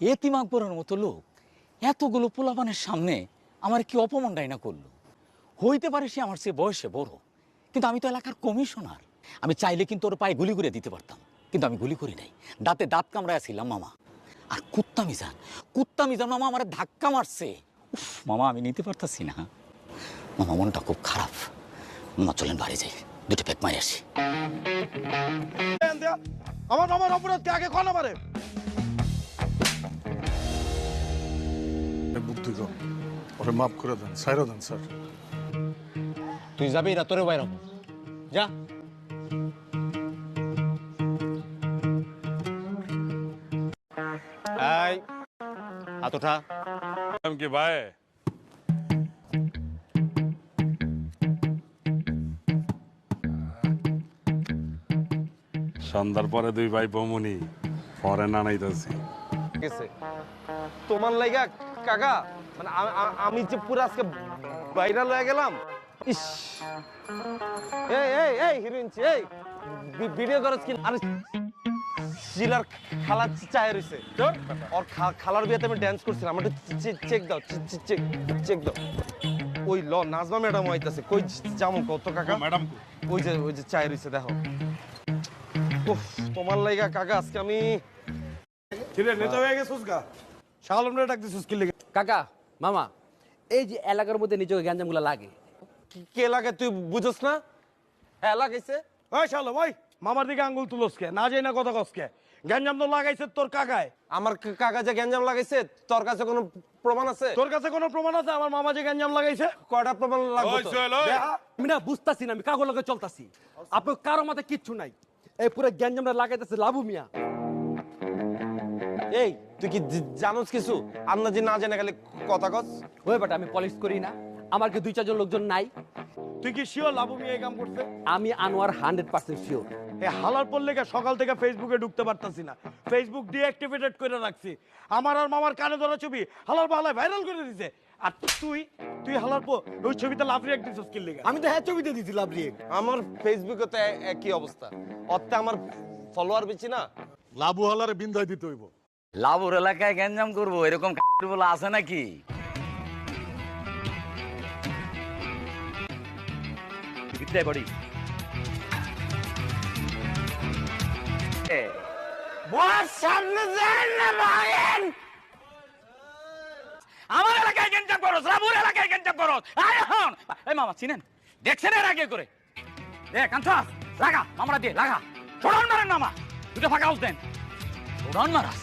এতিম আকবরের মতো লোক এতগুলো পোলাপানের সামনে আমার কি অপমানটাই না করলো। হইতে পারে সে আমার চেয়ে বয়সে বড়, কিন্তু আমি তো এলাকার কমিশনার। আমি চাইলে কিন্তু ওর পায়ে গুলি করে দিতে পারতাম, কিন্তু আমি গুলি করি নাই। দাঁতে দাঁত কামড়ায় ছিলাম মামা। আর কুত্তা মিজান মামা আমার ধাক্কা মারছে। উফ মামা, আমি নিতে পারতাছি না মামা, মনটা খুব খারাপ। মামা চলেন বাড়ি যাই, দুটো পেক মারি আসি। আমার অপরাধ কে আগে কোন আমারে বুদ্ধি কম, ওরে মাফ করে দেন, ছাইরা দেন স্যার। তুই যাবি এরা তোরে বাইর হবো, যা। এই হাত ওঠা। কি ভাই সন্ধ্যার পরে দুই ভাই বমুনি পরে নানাইতেছি। গেছে তোমার লাইগা কাকা, মানে আমি যে পুরো আজকে ভাইরাল হয়ে গেলাম। ইস, এই এই এই হিরোইন, এই ভিডিও করছ কি? আরে শিলার খালা চায় রইছে, ওর খালার বিয়েতে আমি ডান্স করছিলাম। আমাকে চেক দাও, চেক দাও। ওই ল নাজমা ম্যাডাম আইতাছে, কই যামু কত কাকা? ম্যাডাম ওই যে চায় রইছে, দেখো। উফ, তোমার লাইগা কাকা আজকে আমি কিরে নেতা হয়ে গেছিস গা, শালমরে ডাক দিছিস কি লাগে? কাকা মামা, এই যে এলাকার মধ্যে নিজেকে গ্যাঞ্জামগুলো লাগে, কে লাগে তুই বুঝছ না? হ্যাঁ লাগাইছে। ওই শালো ওই মামার দিকে আঙ্গুল তুলসকে না যাই না কথা কসকে, গ্যাঞ্জাম তো লাগাইছে তোর কাকায়। আমার কাকা যে গ্যাঞ্জাম লাগাইছে, তোর কাছে কোনো প্রমাণ আছে? তোর কাছে কোনো প্রমাণ আছে আমার মামা যে গ্যাঞ্জাম লাগাইছে? কয়টা প্রমাণ লাগবে ওই তোর? চল ওই। দেখা। আমি না বুঝতাছি না, আমি কাগজ লগে চলতাছি, আপনার কারো মাথায় কিচ্ছু নাই। এই পুরো গ্যাঞ্জামটা লাগাইতেছে লাবু মিয়া। এই তুই কি জানোস কিছু? আন্দাজি না জেনে গেলে কথা কস। ওই বেটা, আমি পলিশ করি না, আমার কি 2-4 জন লোকজন নাই? তুই কি শিওর লাবু মিয়া এই কাম করছে? আমি আনোয়ার 100% শিওর। এই হালার পড়লে সকাল থেকে ফেসবুকে ঢুকতে পারতাছি না, ফেসবুক ডিঅ্যাক্টিভেটেড করে রাখছি। আমার আর মামার কানে ধরা ছবি হালার বালায় ভাইরাল করে দিছে। আর তুই হালার পো ওই ছবিতে লাভ রিঅ্যাক্ট দিছিস কি লাগা? আমি তো হ্যাঁ ছবিতে দিছি লাভ রিয়েক্ট। আমার ফেসবুকে তো একই অবস্থা, অর্থে আমার ফলোয়ার বেশি না। লাবু হালারে বিন্দায় দিতে হইব। লাভর এলাকায় গ্যাঞ্জাম করবো এরকম বলা আছে নাকি? বাড়ি আমার এলাকায় গ্যাঞ্জাম করো, লাভুর এলাকায় গ্যাঞ্জাম করো। এই মামা চিনেন, দেখছেন এর আগে করে? দেখ আনছা লাগা, মামরা দিয়ে লাগা। ছোড়ান মারেন মামা, দুটো ফাঁকা দেন, ছোড়ান মারাস।